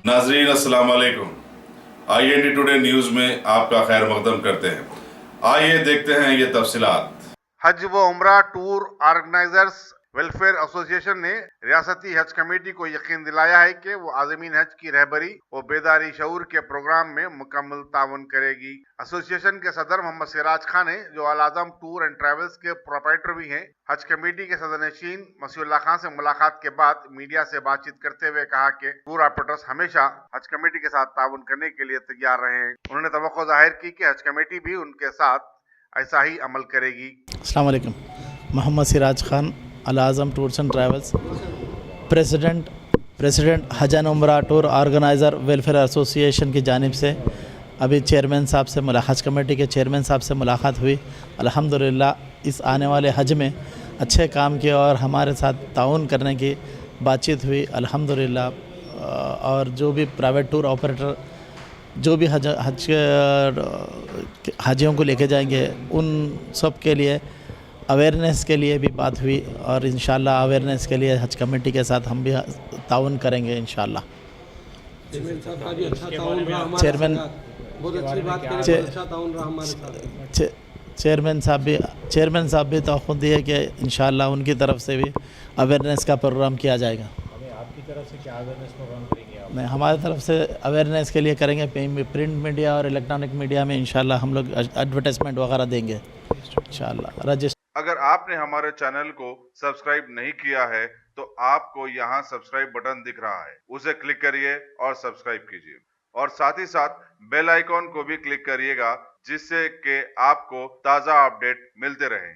नाजरीन अस्सलाम वालेकुम। IND टुडे न्यूज़ में आपका खैर मकदम करते हैं। आइए देखते हैं ये तफसीलात। हज व उम्रा टूर ऑर्गेनाइजर्स वेलफेयर एसोसिएशन ने रियासती हज कमेटी को यकीन दिलाया है कि वो आज़मीन हज की रहबरी व बेदारी शऊर के प्रोग्राम में मुकम्मल ताउन करेगी। एसोसिएशन के सदर मोहम्मद सिराज खान ने, जो अल आज़म टूर एंड ट्रैवल्स के प्रोप्राइटर भी हैं, हज कमेटी के सदरनशीन मसीउल्लाह खान से मुलाकात के बाद मीडिया से बातचीत करते हुए कहा कि टूर ऑपरेटर्स हमेशा हज कमेटी के साथ ताउन करने के लिए तैयार रहे हैं। उन्होंने तवक्को जाहिर की कि हज कमेटी भी उनके साथ ऐसा ही अमल करेगी। अस्सलाम वालेकुम। मोहम्मद सिराज खान, अल आज़म टूर्स एंड ट्रैवल्स, प्रेसिडेंट हज एंड उम्रा टूर ऑर्गेनाइज़र वेलफेयर एसोसिएशन की जानिब से अभी चेयरमैन साहब से हज कमेटी के चेयरमैन साहब से मुलाकात हुई। अल्हम्दुलिल्लाह इस आने वाले हज में अच्छे काम किए और हमारे साथ ताउन करने की बातचीत हुई अल्हम्दुलिल्लाह। और जो भी प्राइवेट टूर ऑपरेटर जो भी हाजियों को लेके जाएंगे उन सब के लिए अवेयरनेस के लिए भी बात हुई और इंशाल्लाह अवेयरनेस के लिए हज कमेटी के साथ हम भी ताउन करेंगे इंशाल्लाह। चेयरमैन साहब भी तवक्को दिए कि इंशाल्लाह उनकी तरफ से भी अवेयरनेस का प्रोग्राम किया जाएगा। आपकी तरफ से क्या अवेयरनेस प्रोग्राम करेंगे आप? नहीं, हमारी तरफ से अवेयरनेस के लिए करेंगे। प्रिंट मीडिया और इलेक्ट्रॉनिक मीडिया में इंशाल्लाह हम लोग एडवर्टाइजमेंट वगैरह देंगे इंशाल्लाह। रजिस्टर अगर आपने हमारे चैनल को सब्सक्राइब नहीं किया है तो आपको यहाँ सब्सक्राइब बटन दिख रहा है, उसे क्लिक करिए और सब्सक्राइब कीजिए और साथ ही साथ बेल आइकॉन को भी क्लिक करिएगा जिससे कि आपको ताज़ा अपडेट मिलते रहें।